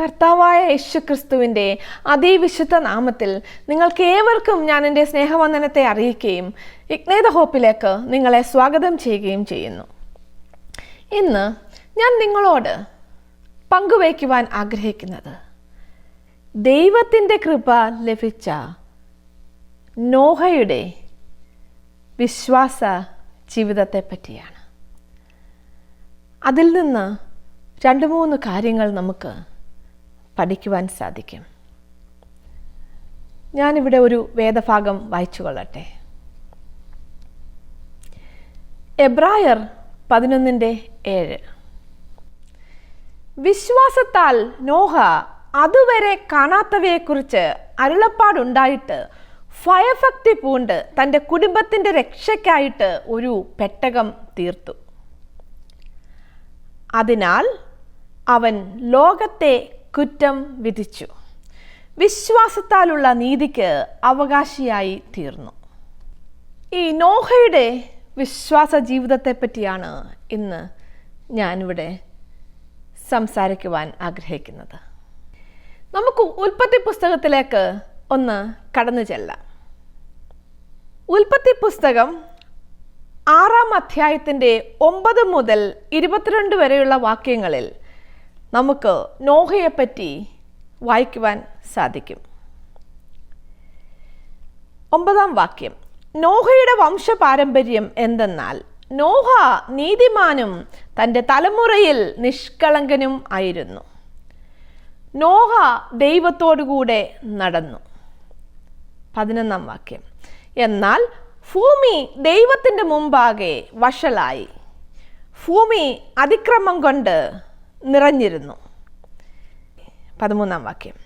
കർത്താവായ യേശുക്രിസ്തുവിൻ്റെ അതിവിശുദ്ധ നാമത്തിൽ നിങ്ങൾക്ക് ഏവർക്കും ഞാൻ എൻ്റെ സ്നേഹവന്ദനത്തെ അറിയിക്കുകയും ഇഗ്നേത ഹോപ്പിലേക്ക് നിങ്ങളെ സ്വാഗതം ചെയ്യുകയും ചെയ്യുന്നു. ഇന്ന് ഞാൻ നിങ്ങളോട് പങ്കുവയ്ക്കുവാൻ ആഗ്രഹിക്കുന്നത് ദൈവത്തിൻ്റെ കൃപ ലഭിച്ച നോഹയുടെ വിശ്വാസ ജീവിതത്തെ പറ്റിയാണ്. അതിൽ നിന്ന് 2-3 കാര്യങ്ങൾ നമുക്ക് പഠിക്കുവാൻ സാധിക്കും. ഞാനിവിടെ ഒരു വേദഭാഗം വായിച്ചു കൊള്ളട്ടെ. എബ്രായർ 11:7. വിശ്വാസത്താൽ നോഹ അതുവരെ കാണാത്തവയെക്കുറിച്ച് അരുളപ്പാടുണ്ടായിട്ട് ഭയഭക്തി പൂണ്ട് തൻ്റെ കുടുംബത്തിൻ്റെ രക്ഷയ്ക്കായിട്ട് ഒരു പെട്ടകം തീർത്തു. അതിനാൽ അവൻ ലോകത്തെ കുറ്റം വിധിച്ചു, വിശ്വാസത്താലുള്ള നീതിക്ക് അവകാശിയായി തീർന്നു. ഈ നോഹയുടെ വിശ്വാസ ജീവിതത്തെ പറ്റിയാണ് ഇന്ന് ഞാനിവിടെ സംസാരിക്കുവാൻ ആഗ്രഹിക്കുന്നത്. നമുക്ക് ഉൽപ്പത്തി പുസ്തകത്തിലേക്ക് ഒന്ന് കടന്നു ചെല്ലാം. ഉൽപ്പത്തി പുസ്തകം 6-ാം അധ്യായത്തിൻ്റെ 9 മുതൽ 22 വരെയുള്ള വാക്യങ്ങളിൽ നമുക്ക് നോഹയെപ്പറ്റി വായിക്കുവാൻ സാധിക്കും. 9-ാം വാക്യം: നോഹയുടെ വംശപാരമ്പര്യം എന്തെന്നാൽ നോഹ നീതിമാനും തൻ്റെ തലമുറയിൽ നിഷ്കളങ്കനും ആയിരുന്നു. നോഹ ദൈവത്തോടുകൂടെ നടന്നു. 11-ാം വാക്യം: എന്നാൽ ഭൂമി ദൈവത്തിൻ്റെ മുമ്പാകെ വഷളായി, ഭൂമി അതിക്രമം കൊണ്ട് നിറഞ്ഞിരുന്നു. 13-ാം വാക്യം: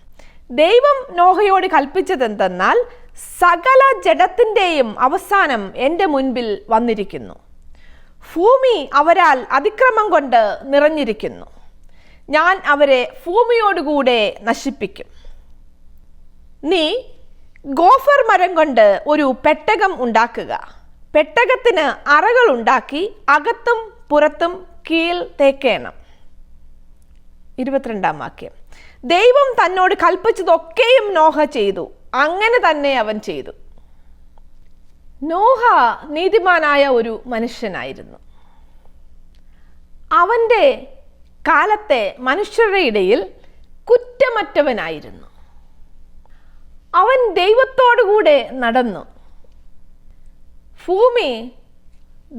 ദൈവം നോഹയോട് കൽപ്പിച്ചതെന്തെന്നാൽ സകല ജഡത്തിൻ്റെയും അവസാനം എൻ്റെ മുൻപിൽ വന്നിരിക്കുന്നു, ഭൂമി അവരാൽ അതിക്രമം കൊണ്ട് നിറഞ്ഞിരിക്കുന്നു, ഞാൻ അവരെ ഭൂമിയോടുകൂടെ നശിപ്പിക്കും. നീ ഗോഫർ മരം കൊണ്ട് ഒരു പെട്ടകം ഉണ്ടാക്കുക, പെട്ടകത്തിന് അറകൾ ഉണ്ടാക്കി അകത്തും പുറത്തും കീൽ തേക്കേണം. 22-ാം വാക്യം: ദൈവം തന്നോട് കൽപ്പിച്ചതൊക്കെയും നോഹ ചെയ്തു, അങ്ങനെ തന്നെ അവൻ ചെയ്തു. നോഹ നീതിമാനായ ഒരു മനുഷ്യനായിരുന്നു. അവൻ്റെ കാലത്തെ മനുഷ്യരുടെ ഇടയിൽ കുറ്റമറ്റവനായിരുന്നു. അവൻ ദൈവത്തോടുകൂടെ നടന്നു. ഭൂമി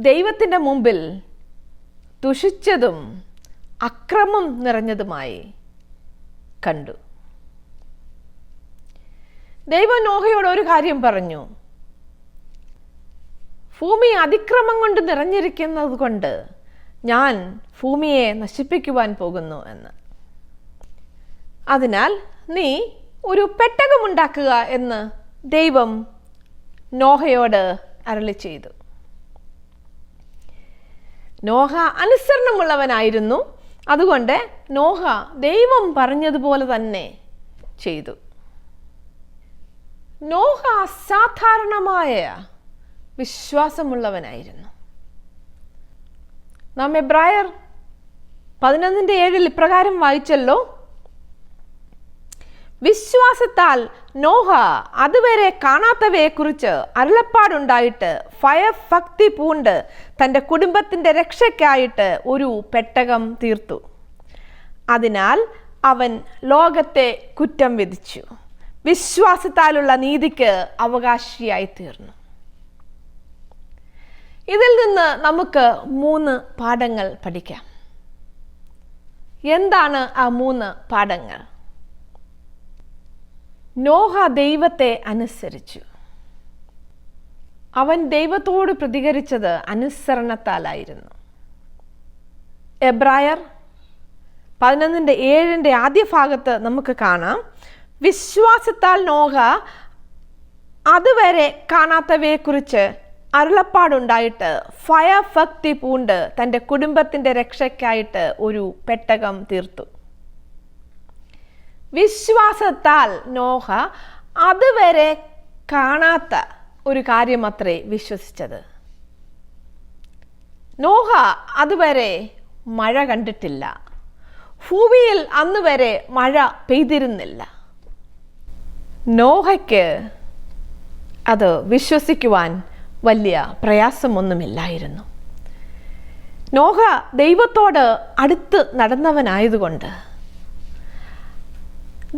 ദൈവത്തിൻ്റെ മുമ്പിൽ ദുഷിച്ചതും അക്രമം നിറഞ്ഞതുമായി കണ്ടു. ദൈവം നോഹയോട് ഒരു കാര്യം പറഞ്ഞു: ഭൂമി അതിക്രമം കൊണ്ട് നിറഞ്ഞിരിക്കുന്നത് കൊണ്ട് ഞാൻ ഭൂമിയെ നശിപ്പിക്കുവാൻ പോകുന്നു എന്ന്. അതിനാൽ നീ ഒരു പെട്ടകമുണ്ടാക്കുക എന്ന് ദൈവം നോഹയോട് അരുളി ചെയ്തു. നോഹ അനുസരണമുള്ളവനായിരുന്നു. അതുകൊണ്ട് നോഹ ദൈവം പറഞ്ഞതുപോലെ തന്നെ ചെയ്തു. നോഹ അസാധാരണമായ വിശ്വാസമുള്ളവനായിരുന്നു. നാം എബ്രായർ 11:7 ഇപ്രകാരം വായിച്ചല്ലോ: വിശ്വാസത്താൽ നോഹ അതുവരെ കാണാത്തവയെക്കുറിച്ച് അരുളപ്പാടുണ്ടായിട്ട് ഭയഭക്തി പൂണ്ട് തൻ്റെ കുടുംബത്തിൻ്റെ രക്ഷയ്ക്കായിട്ട് ഒരു പെട്ടകം തീർത്തു. അതിനാൽ അവൻ ലോകത്തെ കുറ്റം വിധിച്ചു, വിശ്വാസത്താലുള്ള നീതിക്ക് അവകാശിയായി തീർന്നു. ഇതിൽ നിന്ന് നമുക്ക് 3 പാഠങ്ങൾ പഠിക്കാം. എന്താണ് ആ 3 പാഠങ്ങൾ? നോഹ ദൈവത്തെ അനുസരിച്ചു. അവൻ ദൈവത്തോട് പ്രതികരിച്ചത് അനുസരണത്താലായിരുന്നു. എബ്രായർ 11:7 ആദ്യ ഭാഗത്ത് നമുക്ക് കാണാം: വിശ്വാസത്താൽ നോഹ അതുവരെ കാണാത്തവയെക്കുറിച്ച് അരുളപ്പാടുണ്ടായിട്ട് ഭയഭക്തി പൂണ്ട് തൻ്റെ കുടുംബത്തിൻ്റെ രക്ഷയ്ക്കായിട്ട് ഒരു പെട്ടകം തീർത്തു. വിശ്വാസത്താൽ നോഹ അതുവരെ കാണാത്ത ഒരു കാര്യമത്രേ വിശ്വസിച്ചത്. നോഹ അതുവരെ മഴ കണ്ടിട്ടില്ല, ഭൂമിയിൽ അന്ന് വരെ മഴ പെയ്തിരുന്നില്ല. നോഹയ്ക്ക് അത് വിശ്വസിക്കുവാൻ വലിയ പ്രയാസമൊന്നുമില്ലായിരുന്നു. നോഹ ദൈവത്തോട് അടുത്ത് നടന്നവനായതുകൊണ്ട്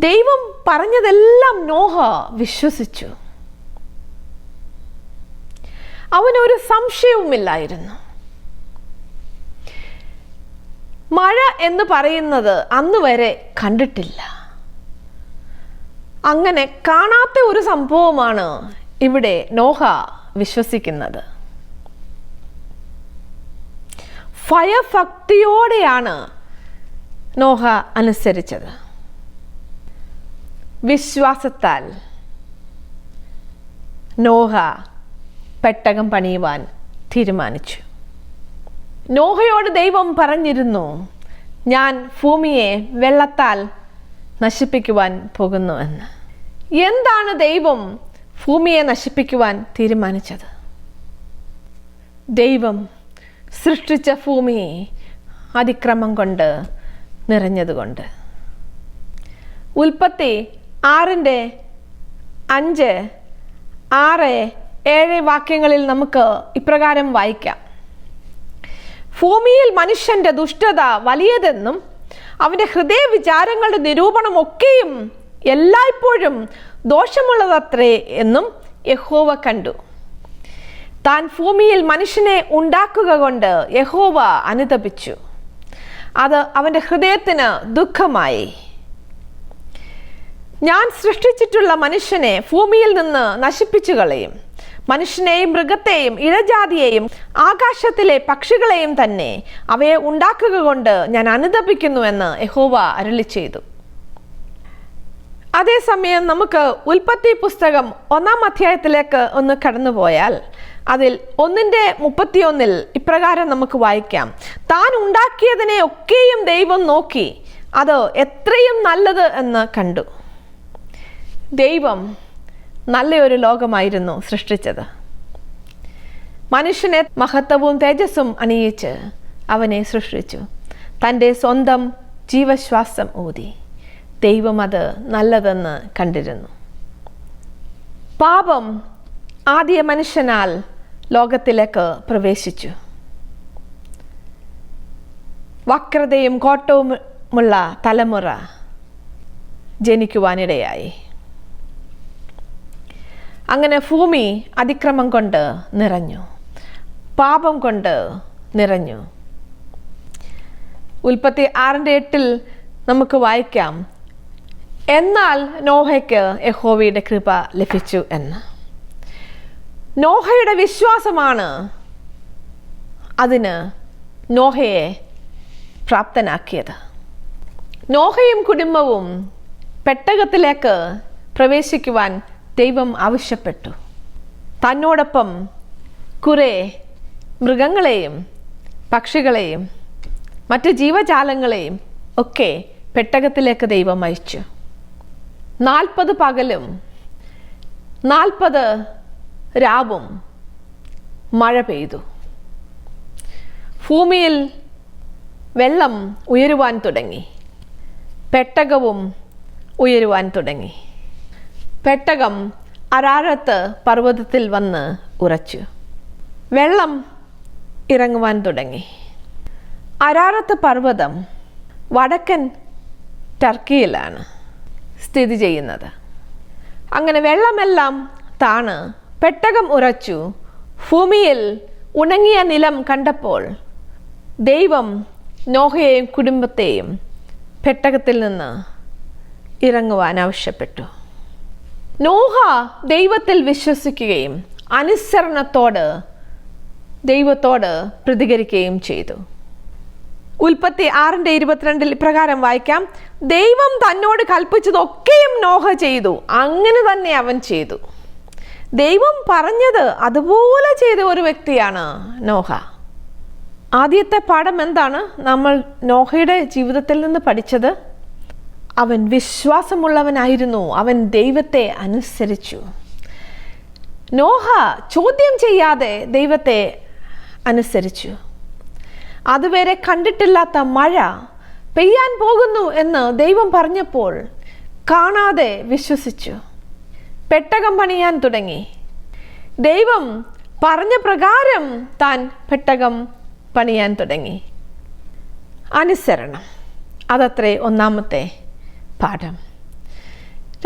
ദൈവം പറഞ്ഞതെല്ലാം നോഹ വിശ്വസിച്ചു. അവനൊരു സംശയവുമില്ലായിരുന്നു. മഴ എന്ന് പറയുന്നത് അന്ന് വരെ കണ്ടിട്ടില്ല. അങ്ങനെ കാണാത്ത ഒരു സംഭവമാണ് ഇവിടെ നോഹ വിശ്വസിക്കുന്നത്. ഭയഭക്തിയോടെയാണ് നോഹ അനുസരിച്ചത്. വിശ്വാസത്താൽ നോഹ പെട്ടകം പണിയുവാൻ തീരുമാനിച്ചു. നോഹയോട് ദൈവം പറഞ്ഞിരുന്നു, ഞാൻ ഭൂമിയെ വെള്ളത്താൽ നശിപ്പിക്കുവാൻ പോകുന്നു എന്ന്. എന്താണ് ദൈവം ഭൂമിയെ നശിപ്പിക്കുവാൻ തീരുമാനിച്ചത്? ദൈവം സൃഷ്ടിച്ച ഭൂമി അതിക്രമം കൊണ്ട് നിറഞ്ഞതുകൊണ്ട്. ഉൽപ്പത്തി 6:5, 6, 7 വാക്യങ്ങളിൽ നമുക്ക് ഇപ്രകാരം വായിക്കാം. ഭൂമിയിൽ മനുഷ്യന്റെ ദുഷ്ടത വലിയതെന്നും അവന്റെ ഹൃദയ വിചാരങ്ങളുടെ നിരൂപണം ഒക്കെയും എല്ലായ്പ്പോഴും ദോഷമുള്ളതത്രേ എന്നും യഹോവ കണ്ടു. താൻ ഭൂമിയിൽ മനുഷ്യനെ ഉണ്ടാക്കുക കൊണ്ട് യഹോവ അനുതപിച്ചു. അത് അവന്റെ ഹൃദയത്തിന് ദുഃഖമായി. ഞാൻ സൃഷ്ടിച്ചിട്ടുള്ള മനുഷ്യനെ ഭൂമിയിൽ നിന്ന് നശിപ്പിച്ചു കളയും. മനുഷ്യനെയും മൃഗത്തെയും ഇഴജാതിയെയും ആകാശത്തിലെ പക്ഷികളെയും തന്നെ അവയെ ഉണ്ടാക്കുക കൊണ്ട് ഞാൻ അനുതപിക്കുന്നുവെന്ന് യഹോവ അരുളിച്ചെയ്തു. അതേസമയം നമുക്ക് ഉൽപ്പത്തി പുസ്തകം 1-ാം അധ്യായത്തിലേക്ക് ഒന്ന് കടന്നുപോയാൽ അതിൽ 1:31 ഇപ്രകാരം നമുക്ക് വായിക്കാം. താൻ ഉണ്ടാക്കിയതിനെ ഒക്കെയും ദൈവം നോക്കി, അത് എത്രയും നല്ലത് എന്ന് കണ്ടു. ദൈവം നല്ലൊരു ലോകമായിരുന്നു സൃഷ്ടിച്ചത്. മനുഷ്യനെ മഹത്വവും തേജസ്സും അണിയിച്ച് അവനെ സൃഷ്ടിച്ചു. തൻ്റെ സ്വന്തം ജീവശ്വാസം ഊതി. ദൈവം അത് നല്ലതെന്ന് കണ്ടിരുന്നു. പാപം ആദ്യ മനുഷ്യനാൽ ലോകത്തിലേക്ക് പ്രവേശിച്ചു. വക്രതയും കോട്ടവുമുള്ള തലമുറ ജനിക്കുവാനിടയായി. അങ്ങനെ ഭൂമി അതിക്രമം കൊണ്ട് നിറഞ്ഞു, പാപം കൊണ്ട് നിറഞ്ഞു. ഉൽപ്പത്തി 6:8 നമുക്ക് വായിക്കാം, എന്നാൽ നോഹയ്ക്ക് യഹോവയുടെ കൃപ ലഭിച്ചു എന്ന്. നോഹയുടെ വിശ്വാസമാണ് അതിന് നോഹയെ പ്രാപ്തനാക്കിയത്. നോഹയും കുടുംബവും പെട്ടകത്തിലേക്ക് പ്രവേശിക്കുവാൻ ദൈവം ആവശ്യപ്പെട്ടു. തന്നോടൊപ്പം കുറെ മൃഗങ്ങളെയും പക്ഷികളെയും മറ്റ് ജീവജാലങ്ങളെയും ഒക്കെ പെട്ടകത്തിലേക്ക് ദൈവം അയച്ചു. 40 പകലും 40 രാവും മഴ പെയ്തു. ഭൂമിയിൽ വെള്ളം ഉയരുവാൻ തുടങ്ങി. പെട്ടകവും ഉയരുവാൻ തുടങ്ങി. പെട്ടകം അരാരത്ത് പർവ്വതത്തിൽ വന്ന് ഉറച്ചു. വെള്ളം ഇറങ്ങുവാൻ തുടങ്ങി. അരാരത്ത് പർവ്വതം വടക്കൻ ടർക്കിയിലാണ് സ്ഥിതി ചെയ്യുന്നത്. അങ്ങനെ വെള്ളമെല്ലാം താണ് പെട്ടകം ഉറച്ചു. ഭൂമിയിൽ ഉണങ്ങിയ നിലം കണ്ടപ്പോൾ ദൈവം നോഹയെയും കുടുംബത്തെയും പെട്ടകത്തിൽ നിന്ന് ഇറങ്ങുവാൻ ആവശ്യപ്പെട്ടു. നോഹ ദൈവത്തിൽ വിശ്വസിക്കുകയും അനുസരണത്തോട് ദൈവത്തോട് പ്രതികരിക്കുകയും ചെയ്തു. ഉൽപ്പത്തി 6:22 ഇപ്രകാരം വായിക്കാം, ദൈവം തന്നോട് കൽപ്പിച്ചതൊക്കെയും നോഹ ചെയ്തു. അങ്ങനെ തന്നെ അവൻ ചെയ്തു. ദൈവം പറഞ്ഞത് അതുപോലെ ചെയ്ത ഒരു വ്യക്തിയാണ് നോഹ. ആദ്യത്തെ പാഠം എന്താണ് നമ്മൾ നോഹയുടെ ജീവിതത്തിൽ നിന്ന് പഠിച്ചത്? അവൻ വിശ്വാസമുള്ളവനായിരുന്നു. അവൻ ദൈവത്തെ അനുസരിച്ചു. നോഹ ചോദ്യം ചെയ്യാതെ ദൈവത്തെ അനുസരിച്ചു. അതുവരെ കണ്ടിട്ടില്ലാത്ത മഴ പെയ്യാൻ പോകുന്നു എന്ന് ദൈവം പറഞ്ഞപ്പോൾ കാണാതെ വിശ്വസിച്ചു. പെട്ടകം പണിയാൻ തുടങ്ങി. ദൈവം പറഞ്ഞ പ്രകാരം താൻ പെട്ടകം പണിയാൻ തുടങ്ങി. അനുസരണം, അതത്രേ ഒന്നാമത്തെ പാഠം.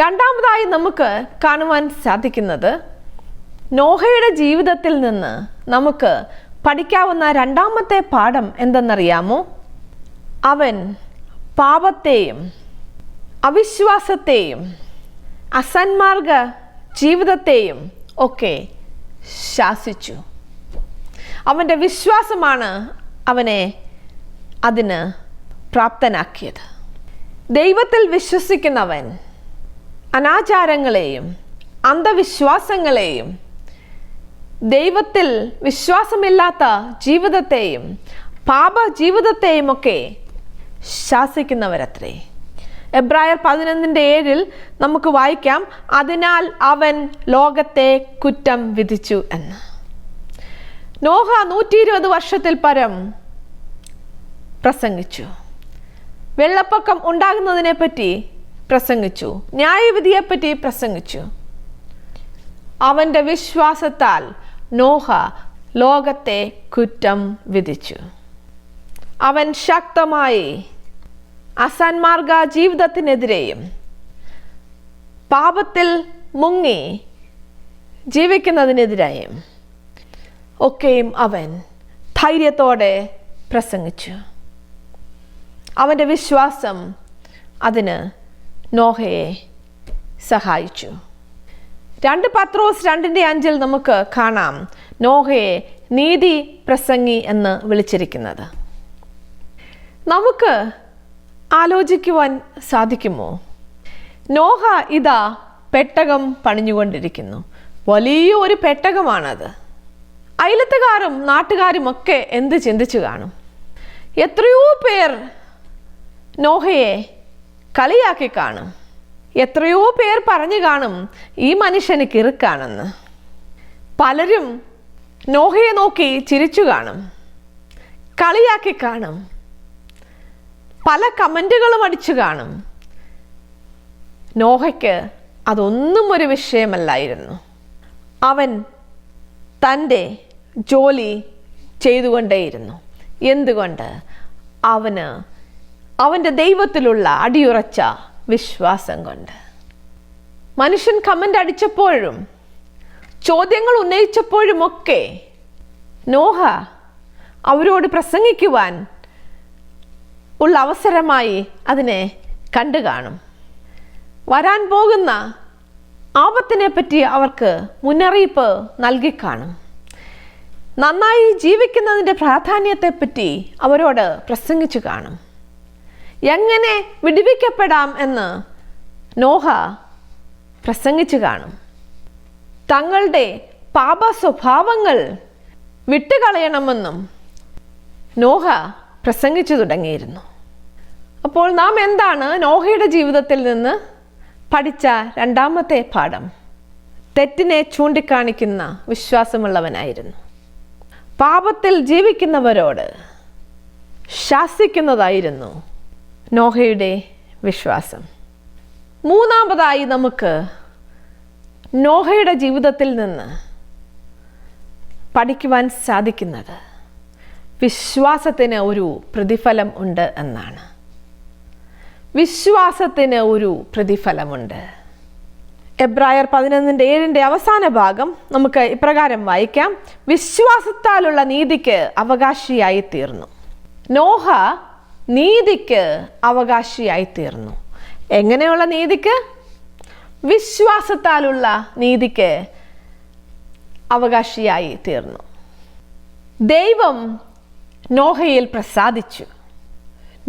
രണ്ടാമതായി നമുക്ക് കാണുവാൻ സാധിക്കുന്നത്, നോഹയുടെ ജീവിതത്തിൽ നിന്ന് നമുക്ക് പഠിക്കാവുന്ന രണ്ടാമത്തെ പാഠം എന്തെന്നറിയാമോ? അവൻ പാപത്തെയും അവിശ്വാസത്തെയും അസന്മാർഗ ജീവിതത്തെയും ഒക്കെ ശാസിച്ചു. അവൻ്റെ വിശ്വാസമാണ് അവനെ അതിന് പ്രാപ്തനാക്കിയത്. ദൈവത്തിൽ വിശ്വസിക്കുന്നവൻ അനാചാരങ്ങളെയും അന്ധവിശ്വാസങ്ങളെയും ദൈവത്തിൽ വിശ്വാസമില്ലാത്ത ജീവിതത്തെയും പാപ ജീവിതത്തെയും ഒക്കെ ശാസിക്കുന്നവരത്രേ. എബ്രായർ 11:7 നമുക്ക് വായിക്കാം, അതിനാൽ അവൻ ലോകത്തെ കുറ്റം വിധിച്ചു എന്ന്. നോഹ 120 വർഷത്തിൽ പരം പ്രസംഗിച്ചു. വെള്ളപ്പൊക്കം ഉണ്ടാകുന്നതിനെ പറ്റി പ്രസംഗിച്ചു. ന്യായവിധിയെപ്പറ്റി പ്രസംഗിച്ചു. അവൻ്റെ വിശ്വാസത്താൽ നോഹ ലോകത്തെ കുറ്റം വിധിച്ചു. അവൻ ശക്തമായി അസന്മാർഗ ജീവിതത്തിനെതിരെയും പാപത്തിൽ മുങ്ങി ജീവിക്കുന്നതിനെതിരെയും ഒക്കെയും അവൻ ധൈര്യത്തോടെ പ്രസംഗിച്ചു. അവൻ്റെ വിശ്വാസം അതിന് നോഹയെ സഹായിച്ചു. 2 പത്രോസ് 2:5 നമുക്ക് കാണാം നോഹയെ നീതി പ്രസംഗി എന്ന് വിളിച്ചിരിക്കുന്നത്. നമുക്ക് ആലോചിക്കുവാൻ സാധിക്കുമോ? നോഹ ഇതാ പെട്ടകം പണിഞ്ഞുകൊണ്ടിരിക്കുന്നു. വലിയ ഒരു പെട്ടകമാണത്. അയലത്തുകാരും നാട്ടുകാരും ഒക്കെ എന്ത് ചിന്തിച്ചു കാണും? എത്രയോ പേർ നോഹയെ കളിയാക്കി കാണും. എത്രയോ പേർ പറഞ്ഞു കാണും ഈ മനുഷ്യന് കിറുക്കാണെന്ന്. പലരും നോഹയെ നോക്കി ചിരിച്ചു കാണും, കളിയാക്കി കാണും, പല കമൻറ്റുകളും അടിച്ചു കാണും. നോഹയ്ക്ക് അതൊന്നും ഒരു വിഷയമല്ലായിരുന്നു. അവൻ തൻ്റെ ജോലി ചെയ്തുകൊണ്ടേയിരുന്നു. എന്തുകൊണ്ട്? അവൻ്റെ ദൈവത്തിലുള്ള അടിയുറച്ച വിശ്വാസം കൊണ്ട്. മനുഷ്യൻ കമൻ്റ് അടിച്ചപ്പോഴും ചോദ്യങ്ങൾ ഉന്നയിച്ചപ്പോഴുമൊക്കെ നോഹ അവരോട് പ്രസംഗിക്കുവാൻ ഉള്ള അവസരമായി അതിനെ കണ്ടു കാണും. വരാൻ പോകുന്ന ആപത്തിനെ പറ്റി അവർക്ക് മുന്നറിയിപ്പ് നൽകിക്കാണും. നന്നായി ജീവിക്കുന്നതിൻ്റെ പ്രാധാന്യത്തെപ്പറ്റി അവരോട് പ്രസംഗിച്ചു കാണും. എങ്ങനെ വിടുവിക്കപ്പെടാം എന്ന് നോഹ പ്രസംഗിച്ചു കാണും. തങ്ങളുടെ പാപ സ്വഭാവങ്ങൾ വിട്ടുകളയണമെന്നും നോഹ പ്രസംഗിച്ചു തുടങ്ങിയിരുന്നു. അപ്പോൾ നാം എന്താണ് നോഹയുടെ ജീവിതത്തിൽ നിന്ന് പഠിച്ച രണ്ടാമത്തെ പാഠം? തെറ്റിനെ ചൂണ്ടിക്കാണിക്കുന്ന വിശ്വാസമുള്ളവനായിരുന്നു. പാപത്തിൽ ജീവിക്കുന്നവരോട് ശാസിക്കുന്നതായിരുന്നു നോഹയുടെ വിശ്വാസം. മൂന്നാമതായി നമുക്ക് നോഹയുടെ ജീവിതത്തിൽ നിന്ന് പഠിക്കുവാൻ സാധിക്കുന്നത് വിശ്വാസത്തിന് ഒരു പ്രതിഫലം ഉണ്ട് എന്നാണ്. വിശ്വാസത്തിന് ഒരു പ്രതിഫലമുണ്ട്. എബ്രായർ 11:7 അവസാന ഭാഗം നമുക്ക് ഇപ്രകാരം വായിക്കാം, വിശ്വാസത്താലുള്ള നീതിക്ക് അവകാശിയായി തീർന്നു. നോഹ നീതിക്ക് അവകാശിയായി തീർന്നു. എങ്ങനെയുള്ള നീതിക്ക്? വിശ്വാസത്താലുള്ള നീതിക്ക് അവകാശിയായി തീർന്നു. ദൈവം നോഹയിൽ പ്രസാദിച്ചു.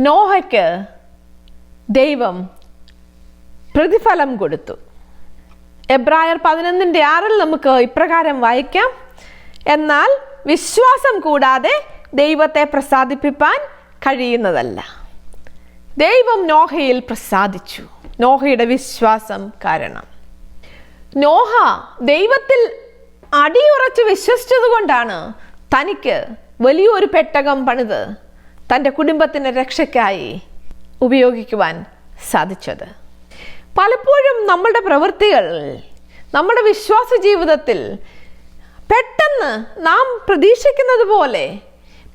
നോഹയ്ക്ക് ദൈവം പ്രതിഫലം കൊടുത്തു. എബ്രായർ 11:6 നമുക്ക് ഇപ്രകാരം വായിക്കാം, എന്നാൽ വിശ്വാസം കൂടാതെ ദൈവത്തെ പ്രസാദിപ്പിക്കാൻ കഴിയുന്നതല്ല. ദൈവം നോഹയിൽ പ്രസാദിച്ചു, നോഹയുടെ വിശ്വാസം കാരണം. നോഹ ദൈവത്തിൽ അടിയുറച്ച് വിശ്വസിച്ചത് കൊണ്ടാണ് തനിക്ക് വലിയൊരു പെട്ടകം പണിത് തൻ്റെ കുടുംബത്തിൻ്റെ രക്ഷയ്ക്കായി ഉപയോഗിക്കുവാൻ സാധിച്ചത്. പലപ്പോഴും നമ്മളുടെ പ്രവൃത്തികൾ, നമ്മുടെ വിശ്വാസ ജീവിതത്തിൽ പെട്ടെന്ന് നാം പ്രതീക്ഷിക്കുന്നത് പോലെ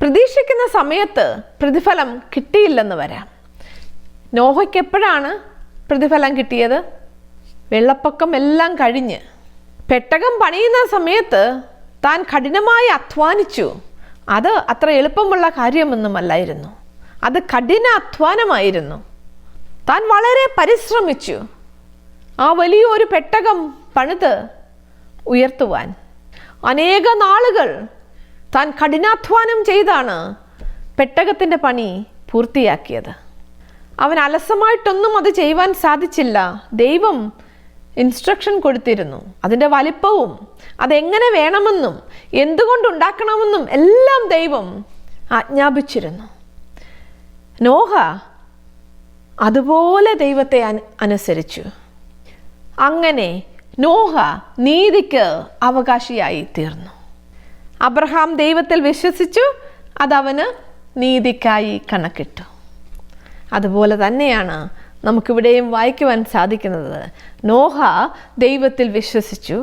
പ്രതീക്ഷിക്കുന്ന സമയത്ത് പ്രതിഫലം കിട്ടിയില്ലെന്ന് വരാം. നോഹയ്ക്ക് എപ്പോഴാണ് പ്രതിഫലം കിട്ടിയത്? വെള്ളപ്പൊക്കം എല്ലാം കഴിഞ്ഞ് പെട്ടകം പണിയുന്ന സമയത്ത് താൻ കഠിനമായി അധ്വാനിച്ചു. അത് അത്ര എളുപ്പമുള്ള കാര്യമൊന്നുമല്ലായിരുന്നു. അത് കഠിന അധ്വാനമായിരുന്നു. താൻ വളരെ പരിശ്രമിച്ചു ആ വലിയൊരു പെട്ടകം പണിത് ഉയർത്തുവാൻ. അനേക നാളുകൾ താൻ കഠിനാധ്വാനം ചെയ്താണ് പെട്ടകത്തിൻ്റെ പണി പൂർത്തിയാക്കിയത്. അവൻ അലസമായിട്ടൊന്നും അത് ചെയ്യുവാൻ സാധിച്ചില്ല. ദൈവം ഇൻസ്ട്രക്ഷൻ കൊടുത്തിരുന്നു. അതിൻ്റെ വലിപ്പവും അതെങ്ങനെ വേണമെന്നും എന്തുകൊണ്ടുണ്ടാക്കണമെന്നും എല്ലാം ദൈവം ആജ്ഞാപിച്ചിരുന്നു. നോഹ അതുപോലെ ദൈവത്തെ അനുസരിച്ചു. അങ്ങനെ നോഹ നീതിക്ക് അവകാശിയായി തീർന്നു. അബ്രഹാം ദൈവത്തിൽ വിശ്വസിച്ചു, അതവന് നീതിക്കായി കണക്കിട്ടു. അതുപോലെ തന്നെയാണ് നമുക്കിവിടെയും വായിക്കുവാൻ സാധിക്കുന്നത്. നോഹ ദൈവത്തിൽ വിശ്വസിച്ചു,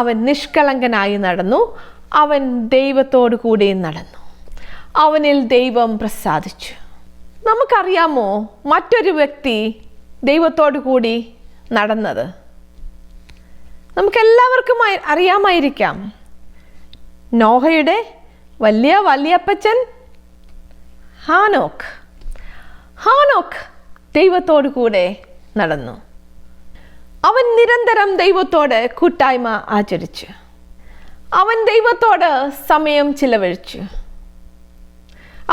അവൻ നിഷ്കളങ്കനായി നടന്നു, അവൻ ദൈവത്തോടു കൂടി നടന്നു, അവനിൽ ദൈവം പ്രസാദിച്ചു. നമുക്കറിയാമോ മറ്റൊരു വ്യക്തി ദൈവത്തോടു കൂടി നടന്നത്? നമുക്കെല്ലാവർക്കും അറിയാമായിരിക്കാം. നോഹയുടെ വല്യപ്പച്ചൻ ഹാനോക്ക്. ഹാനോക്ക് ദൈവത്തോടു കൂടെ നടന്നു. അവൻ നിരന്തരം ദൈവത്തോട് കൂട്ടായ്മ ആചരിച്ചു. അവൻ ദൈവത്തോട് സമയം ചിലവഴിച്ചു.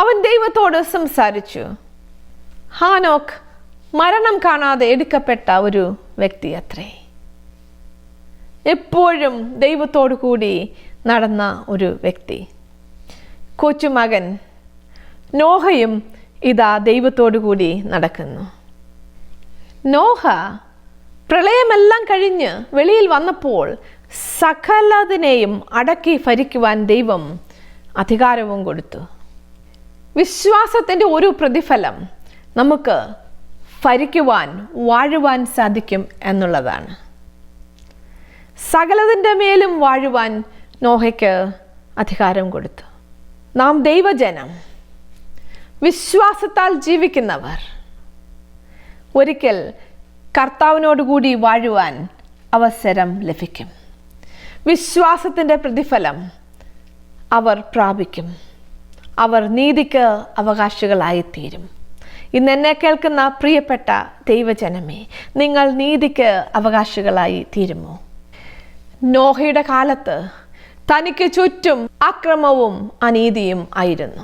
അവൻ ദൈവത്തോട് സംസാരിച്ചു. ഹാനോക്ക് മരണം കാണാതെ എടുക്കപ്പെട്ട ഒരു വ്യക്തി അത്രേ. എപ്പോഴും ദൈവത്തോടു കൂടി നടന്ന ഒരു വ്യക്തി. കൊച്ചുമകൻ നോഹയും ഇതാ ദൈവത്തോടു കൂടി നടക്കുന്നു. നോഹ പ്രളയമെല്ലാം കഴിഞ്ഞ് വെളിയിൽ വന്നപ്പോൾ സകലതിനെയും അടക്കി ഭരിക്കുവാൻ ദൈവം അധികാരവും കൊടുത്തു. വിശ്വാസത്തിൻ്റെ ഒരു പ്രതിഫലം നമുക്ക് ഭരിക്കുവാൻ, വാഴുവാൻ സാധിക്കും എന്നുള്ളതാണ്. സകലതിൻ്റെ മേലും വാഴുവാൻ നോഹയ്ക്ക് അധികാരം കൊടുത്തു. നാം ദൈവജനം, വിശ്വാസത്താൽ ജീവിക്കുന്നവർ ഒരിക്കൽ കർത്താവിനോടുകൂടി വാഴുവാൻ അവസരം ലഭിക്കും. വിശ്വാസത്തിൻ്റെ പ്രതിഫലം അവർ പ്രാപിക്കും. അവർ നീതിക്ക് അവകാശികളായിത്തീരും. ഇന്ന് എന്നെ കേൾക്കുന്ന പ്രിയപ്പെട്ട ദൈവജനമേ, നിങ്ങൾ നീതിക്ക് അവകാശികളായി തീരുമോ? നോഹയുടെ കാലത്ത് തനിക്ക് ചുറ്റും അക്രമവും അനീതിയും ആയിരുന്നു.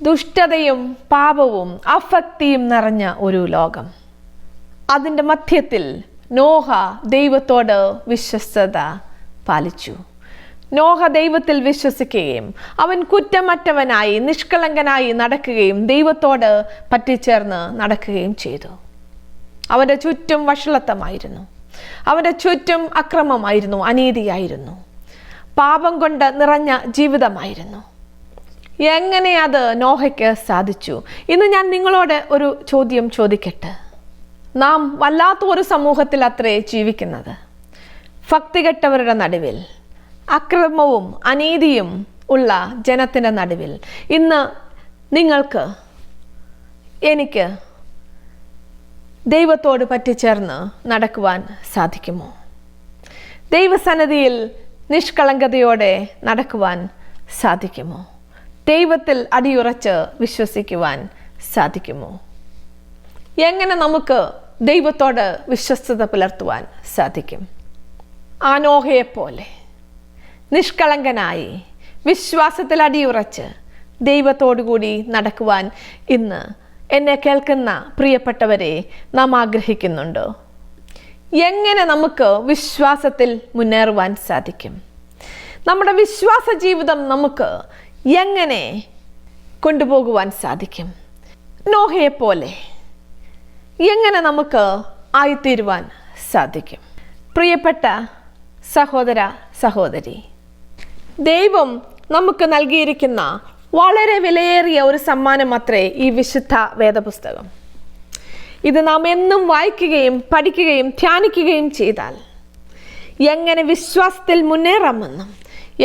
ദുഷ്ടതയും പാപവും അഭക്തിയും നിറഞ്ഞ ഒരു ലോകം. അതിൻ്റെ മധ്യത്തിൽ നോഹ ദൈവത്തോട് വിശ്വസ്തത പാലിച്ചു. നോഹ ദൈവത്തിൽ വിശ്വസിക്കുകയും അവൻ കുറ്റമറ്റവനായി നിഷ്കളങ്കനായി നടക്കുകയും ദൈവത്തോട് പറ്റിച്ചേർന്ന് നടക്കുകയും ചെയ്തു. അവൻ്റെ ചുറ്റും വഷളത്വമായിരുന്നു. അവൻ്റെ ചുറ്റും അക്രമമായിരുന്നു, അനീതിയായിരുന്നു, പാപം കൊണ്ട് നിറഞ്ഞ ജീവിതമായിരുന്നു. എങ്ങനെ അത് നോഹയ്ക്ക് സാധിച്ചു? ഇന്ന് ഞാൻ നിങ്ങളോട് ഒരു ചോദ്യം ചോദിക്കട്ടെ. നാം വല്ലാത്ത ഒരു സമൂഹത്തിൽ അത്രേ ജീവിക്കുന്നത്. ഭക്തികെട്ടവരുടെ നടുവിൽ, അക്രമവും അനീതിയും ഉള്ള ജനത്തിൻ്റെ നടുവിൽ ഇന്ന് നിങ്ങൾക്ക്, എനിക്ക് ദൈവത്തോട് പറ്റിച്ചേർന്ന് നടക്കുവാൻ സാധിക്കുമോ? ദൈവസന്നിധിയിൽ നിഷ്കളങ്കതയോടെ നടക്കുവാൻ സാധിക്കുമോ? ദൈവത്തിൽ അടിയുറച്ച് വിശ്വസിക്കുവാൻ സാധിക്കുമോ? എങ്ങനെ നമുക്ക് ദൈവത്തോട് വിശ്വസ്തത പുലർത്തുവാൻ സാധിക്കും? ആ നോഹയെപ്പോലെ നിഷ്കളങ്കനായി വിശ്വാസത്തിൽ അടിയുറച്ച് ദൈവത്തോടുകൂടി നടക്കുവാൻ ഇന്ന് എന്നെ കേൾക്കുന്ന പ്രിയപ്പെട്ടവരെ നാം ആഗ്രഹിക്കുന്നുണ്ടോ? എങ്ങനെ നമുക്ക് വിശ്വാസത്തിൽ മുന്നേറുവാൻ സാധിക്കും? നമ്മുടെ വിശ്വാസ ജീവിതം നമുക്ക് എങ്ങനെ കൊണ്ടുപോകുവാൻ സാധിക്കും? നോഹയെപ്പോലെ എങ്ങനെ നമുക്ക് ആയിത്തീരുവാൻ സാധിക്കും? പ്രിയപ്പെട്ട സഹോദര സഹോദരി, ദൈവം നമുക്ക് നൽകിയിരിക്കുന്ന വളരെ വിലയേറിയ ഒരു സമ്മാനം അത്രേ ഈ വിശുദ്ധ വേദപുസ്തകം. ഇത് നാം എന്നും വായിക്കുകയും പഠിക്കുകയും ധ്യാനിക്കുകയും ചെയ്താൽ എങ്ങനെ വിശ്വാസത്തിൽ മുന്നേറാമെന്നും,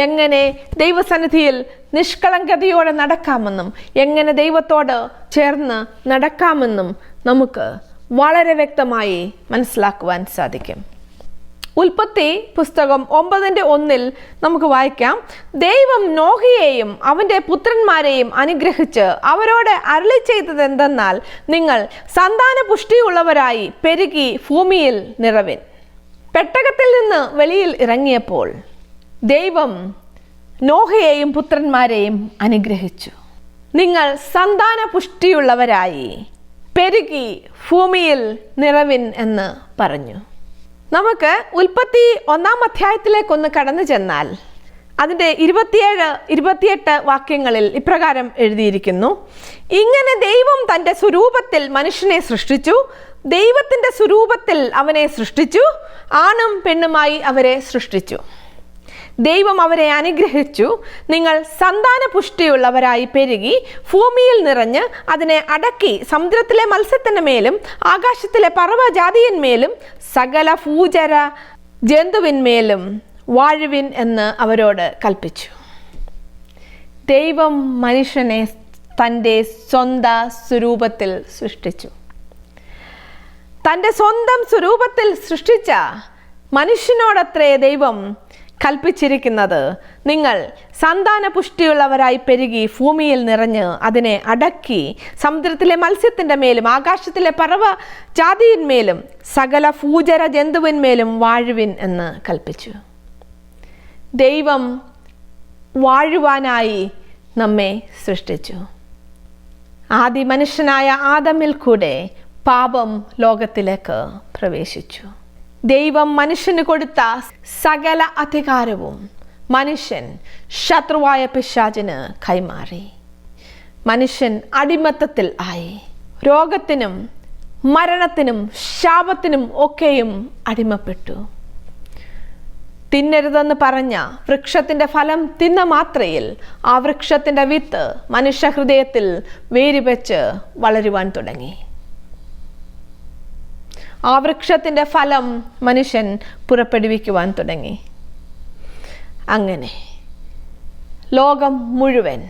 എങ്ങനെ ദൈവസന്നിധിയിൽ നിഷ്കളങ്കതയോടെ നടക്കാമെന്നും, എങ്ങനെ ദൈവത്തോട് ചേർന്ന് നടക്കാമെന്നും നമുക്ക് വളരെ വ്യക്തമായി മനസ്സിലാക്കുവാൻ സാധിക്കും. ഉൽപ്പത്തി പുസ്തകം 9:1 നമുക്ക് വായിക്കാം, ദൈവം നോഹയെയും അവൻ്റെ പുത്രന്മാരെയും അനുഗ്രഹിച്ച് അവരോട് അരുളി ചെയ്തത് എന്തെന്നാൽ, നിങ്ങൾ സന്താന പുഷ്ടിയുള്ളവരായി പെരുകി ഭൂമിയിൽ നിറവിൻ. പെട്ടകത്തിൽ നിന്ന് വെളിയിൽ ഇറങ്ങിയപ്പോൾ ദൈവം നോഹയെയും പുത്രന്മാരെയും അനുഗ്രഹിച്ചു. നിങ്ങൾ സന്താന പുഷ്ടിയുള്ളവരായി പെരുകി ഭൂമിയിൽ നിറവിൻ എന്ന് പറഞ്ഞു. നമുക്ക് ഉൽപ്പത്തി 1-ാം അധ്യായത്തിലേക്കൊന്ന് കടന്നു ചെന്നാൽ അതിൻ്റെ 27-28 വാക്യങ്ങളിൽ ഇപ്രകാരം എഴുതിയിരിക്കുന്നു, ഇങ്ങനെ ദൈവം തൻ്റെ സ്വരൂപത്തിൽ മനുഷ്യനെ സൃഷ്ടിച്ചു, ദൈവത്തിൻ്റെ സ്വരൂപത്തിൽ അവനെ സൃഷ്ടിച്ചു, ആണും പെണ്ണുമായി അവരെ സൃഷ്ടിച്ചു. ദൈവം അവരെ അനുഗ്രഹിച്ചു, നിങ്ങൾ സന്താന പുഷ്ടിയുള്ളവരായി പെരുകി ഭൂമിയിൽ നിറഞ്ഞ് അതിനെ അടക്കി സമുദ്രത്തിലെ മത്സ്യത്തിൻ്റെ മേലും ആകാശത്തിലെ പറവജാതിയന്മേലും സകല ഭൂചര ജന്തുവിന്മേലും വാഴുവിൻ എന്ന് അവരോട് കൽപ്പിച്ചു. ദൈവം മനുഷ്യനെ തൻ്റെ സ്വന്തം സ്വരൂപത്തിൽ സൃഷ്ടിച്ചു. തൻ്റെ സ്വന്തം സ്വരൂപത്തിൽ സൃഷ്ടിച്ച മനുഷ്യനോടത്രേ ദൈവം കൽപ്പിച്ചിരിക്കുന്നത്, നിങ്ങൾ സന്താന പുഷ്ടിയുള്ളവരായി പെരുകി ഭൂമിയിൽ നിറഞ്ഞ് അതിനെ അടക്കി സമുദ്രത്തിലെ മത്സ്യത്തിൻ്റെ മേലും ആകാശത്തിലെ പറവ ജാതിയിന്മേലും സകല ഭൂചര ജന്തുവിന്മേലും വാഴുവിൻ എന്ന് കൽപ്പിച്ചു. ദൈവം വാഴുവാനായി നമ്മെ സൃഷ്ടിച്ചു. ആദി മനുഷ്യനായ ആദമിൽ കൂടെ പാപം ലോകത്തിലേക്ക് പ്രവേശിച്ചു. ദൈവം മനുഷ്യന് കൊടുത്ത സകല അധികാരവും മനുഷ്യൻ ശത്രുവായ പിശാചിന് കൈമാറി. മനുഷ്യൻ അടിമത്തത്തിൽ ആയി. രോഗത്തിനും മരണത്തിനും ശാപത്തിനും ഒക്കെയും അടിമപ്പെട്ടു. തിന്നരുതെന്ന് പറഞ്ഞ വൃക്ഷത്തിൻ്റെ ഫലം തിന്ന മാത്രയിൽ ആ വൃക്ഷത്തിൻ്റെ വിത്ത് മനുഷ്യഹൃദയത്തിൽ വേരുവെച്ച് വളരുവാൻ തുടങ്ങി. ആ വൃക്ഷത്തിൻ്റെ ഫലം മനുഷ്യൻ പുറപ്പെടുവിക്കുവാൻ തുടങ്ങി. അങ്ങനെ ലോകം മുഴുവൻ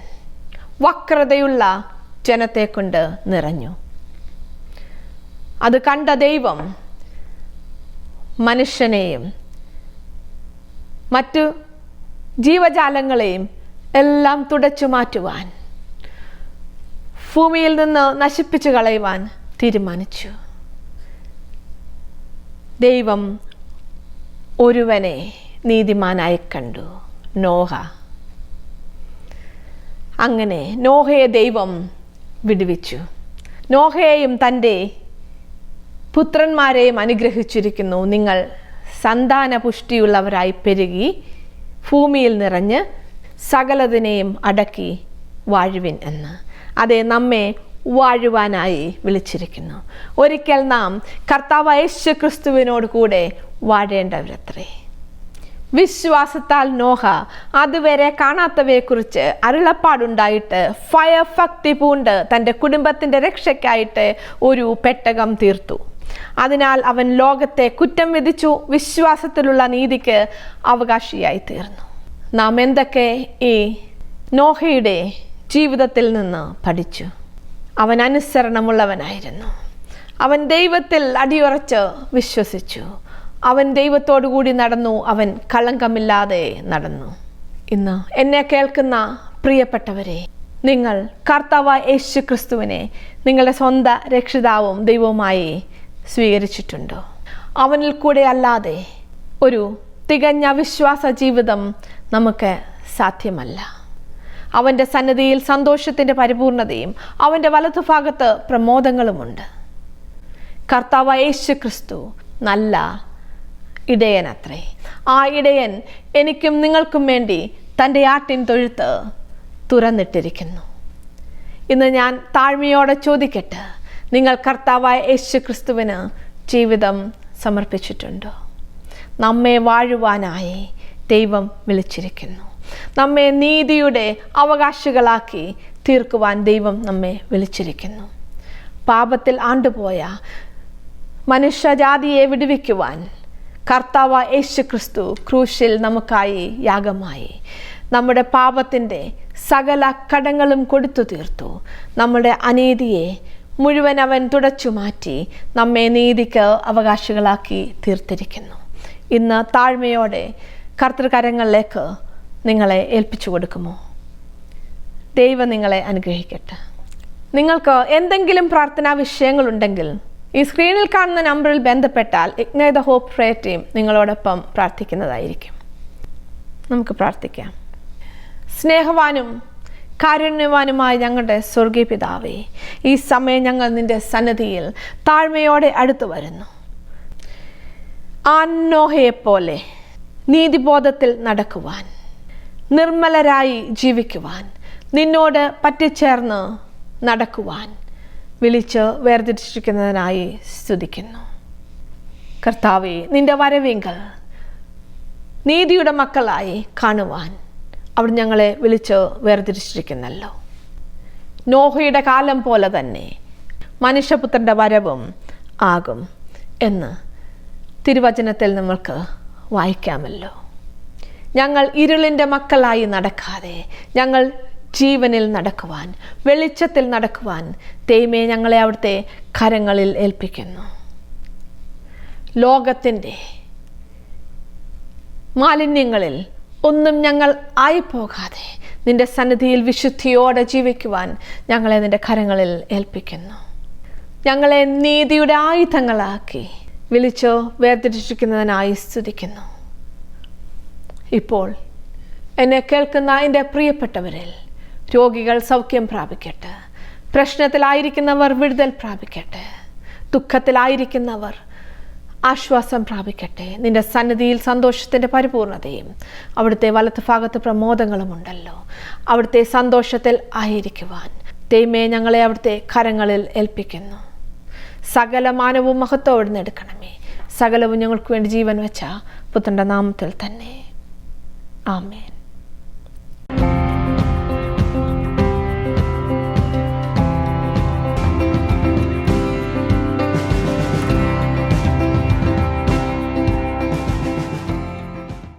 വക്രതയുള്ള ജനത്തെ കൊണ്ട് നിറഞ്ഞു. അത് കണ്ട ദൈവം മനുഷ്യനെയും മറ്റു ജീവജാലങ്ങളെയും എല്ലാം തുടച്ചു മാറ്റുവാൻ, ഭൂമിയിൽ നിന്ന് നശിപ്പിച്ചു കളയുവാൻ തീരുമാനിച്ചു. ദൈവം ഒരുവനെ നീതിമാനായി കണ്ടു, നോഹ. അങ്ങനെ നോഹയെ ദൈവം വിടുവിച്ചു. നോഹയെയും തൻ്റെ പുത്രന്മാരെയും അനുഗ്രഹിച്ചിരിക്കുന്നു, നിങ്ങൾ സന്താന പുഷ്ടിയുള്ളവരായി പെരുകി ഭൂമിയിൽ നിറഞ്ഞ് സകലതിനെയും അടക്കി വാഴുവിൻ എന്ന്. അതെ, നമ്മെ വാഴുവാനായി വിളിച്ചിരിക്കുന്നു. ഒരിക്കൽ നാം കർത്താവ് യേശു ക്രിസ്തുവിനോട് കൂടെ വാഴേണ്ടവരത്രേ. വിശ്വാസത്താൽ നോഹ അതുവരെ കാണാത്തവയെക്കുറിച്ച് അരുളപ്പാടുണ്ടായിട്ട് ഭയഭക്തി പൂണ്ട് തൻ്റെ കുടുംബത്തിൻ്റെ രക്ഷയ്ക്കായിട്ട് ഒരു പെട്ടകം തീർത്തു. അതിനാൽ അവൻ ലോകത്തെ കുറ്റം വിധിച്ചു, വിശ്വാസത്തിലുള്ള നീതിക്ക് അവകാശിയായി തീർന്നു. നാം എന്തൊക്കെ ഈ നോഹയുടെ ജീവിതത്തിൽ നിന്ന് പഠിച്ചു? അവൻ അനുസരണമുള്ളവനായിരുന്നു. അവൻ ദൈവത്തിൽ അടിയുറച്ച് വിശ്വസിച്ചു. അവൻ ദൈവത്തോടു കൂടി നടന്നു. അവൻ കളങ്കമില്ലാതെ നടന്നു. ഇന്ന് എന്നെ കേൾക്കുന്ന പ്രിയപ്പെട്ടവരെ, നിങ്ങൾ കർത്താവായ യേശു ക്രിസ്തുവിനെ നിങ്ങളുടെ സ്വന്തം രക്ഷിതാവും ദൈവവുമായി സ്വീകരിച്ചിട്ടുണ്ടോ? അവനിൽ കൂടെ അല്ലാതെ ഒരു തികഞ്ഞ വിശ്വാസ ജീവിതം നമുക്ക് സാധ്യമല്ല. അവൻ്റെ സന്നിധിയിൽ സന്തോഷത്തിൻ്റെ പരിപൂർണതയും അവൻ്റെ വലതുഭാഗത്ത് പ്രമോദങ്ങളുമുണ്ട്. കർത്താവായ യേശു ക്രിസ്തു നല്ല ഇടയനത്രേ. ആ ഇടയൻ എനിക്കും നിങ്ങൾക്കും വേണ്ടി തൻ്റെ ആട്ടിൻ തൊഴുത്ത് തുറന്നിട്ടിരിക്കുന്നു. ഇന്ന് ഞാൻ താഴ്മയോടെ ചോദിക്കട്ടെ, നിങ്ങൾ കർത്താവായ യേശു ക്രിസ്തുവിന് ജീവിതം സമർപ്പിച്ചിട്ടുണ്ടോ? നമ്മെ വാഴുവാനായി ദൈവം വിളിച്ചിരിക്കുന്നു. നമ്മെ നീതിയുടെ അവകാശികളാക്കി തീർക്കുവാൻ ദൈവം നമ്മെ വിളിച്ചിരിക്കുന്നു. പാപത്തിൽ ആണ്ടുപോയ മനുഷ്യജാതിയെ വിടുവിക്കുവാൻ കർത്താവ് യേശുക്രിസ്തു ക്രൂശിൽ നമുക്കായി യാഗമായി. നമ്മുടെ പാപത്തിൻ്റെ സകല കടങ്ങളും കൊടുത്തു തീർത്തു. നമ്മുടെ അനീതിയെ മുഴുവൻ അവൻ തുടച്ചു മാറ്റി നമ്മെ നീതിക്ക് അവകാശികളാക്കി തീർത്തിരിക്കുന്നു. ഇന്ന് താഴ്മയോടെ കർത്തൃകരങ്ങളിലേക്ക് നിങ്ങളെ ഏൽപ്പിച്ചു കൊടുക്കുമോ? ദൈവം നിങ്ങളെ അനുഗ്രഹിക്കട്ടെ. നിങ്ങൾക്ക് എന്തെങ്കിലും പ്രാർത്ഥനാ വിഷയങ്ങളുണ്ടെങ്കിൽ ഈ സ്ക്രീനിൽ കാണുന്ന നമ്പറിൽ ബന്ധപ്പെട്ടാൽ ignite the hope prayer team നിങ്ങളോടൊപ്പം പ്രാർത്ഥിക്കുന്നതായിരിക്കും. നമുക്ക് പ്രാർത്ഥിക്കാം. സ്നേഹവാനും കാരുണ്യവാനുമായ ഞങ്ങളുടെ സ്വർഗീയ പിതാവേ, ഈ സമയം ഞങ്ങൾ നിന്റെ സന്നിധിയിൽ താഴ്മയോടെ അടുത്തു വരുന്നു. ആ നോഹയെപ്പോലെ നീതിബോധത്തിൽ നടക്കുവാൻ, നിർമ്മലരായി ജീവിക്കുവാൻ, നിന്നോട് പറ്റിച്ചേർന്ന് നടക്കുവാൻ വിളിച്ച് വേർതിരിച്ചിരിക്കുന്നതിനായി സ്തുതിക്കുന്നു. കർത്താവേ, നിന്റെ വരവിങ്കൽ നീതിയുടെ മക്കളായി കാണുവാൻ അവിടെ ഞങ്ങളെ വിളിച്ച് വേർതിരിച്ചിരിക്കുന്നല്ലോ. നോഹയുടെ കാലം പോലെ തന്നെ മനുഷ്യപുത്രൻ്റെ വരവും ആകും എന്ന് തിരുവചനത്തിൽ നമ്മൾക്ക് വായിക്കാമല്ലോ. ഞങ്ങൾ ഇരുളിൻ്റെ മക്കളായി നടക്കാതെ ഞങ്ങൾ ജീവനിൽ നടക്കുവാൻ, വെളിച്ചത്തിൽ നടക്കുവാൻ ദൈവമേ ഞങ്ങളെ അവിടുത്തെ കരങ്ങളിൽ ഏൽപ്പിക്കുന്നു. ലോകത്തിൻ്റെ മാലിന്യങ്ങളിൽ ഒന്നും ഞങ്ങൾ ആയിപ്പോകാതെ നിന്റെ സന്നിധിയിൽ വിശുദ്ധിയോടെ ജീവിക്കുവാൻ ഞങ്ങളെ നിന്റെ കരങ്ങളിൽ ഏൽപ്പിക്കുന്നു. ഞങ്ങളെ നീതിയുടെ ആയുധങ്ങളാക്കി വിളിച്ചോ വേർതിരിച്ചിരിക്കുന്നതിനായി സ്തുതിക്കുന്നു. ഇപ്പോൾ എന്നെ കേൾക്കുന്ന എൻ്റെ പ്രിയപ്പെട്ടവരിൽ രോഗികൾ സൗഖ്യം പ്രാപിക്കട്ടെ, പ്രശ്നത്തിലായിരിക്കുന്നവർ വിടുതൽ പ്രാപിക്കട്ടെ, ദുഃഖത്തിലായിരിക്കുന്നവർ ആശ്വാസം പ്രാപിക്കട്ടെ. നിന്റെ സന്നിധിയിൽ സന്തോഷത്തിൻ്റെ പരിപൂർണതയും അവിടുത്തെ വലത്ത് ഭാഗത്ത് പ്രമോദങ്ങളും ഉണ്ടല്ലോ. അവിടുത്തെ സന്തോഷത്തിൽ ആയിരിക്കുവാൻ ദൈവമേ ഞങ്ങളെ അവിടുത്തെ കരങ്ങളിൽ ഏൽപ്പിക്കുന്നു. സകല മാനവും മഹത്വം എടുക്കണമേ. സകലവും ഞങ്ങൾക്ക് വേണ്ടി ജീവൻ വെച്ച പുത്രൻ്റെ നാമത്തിൽ തന്നെ. ആമേൻ.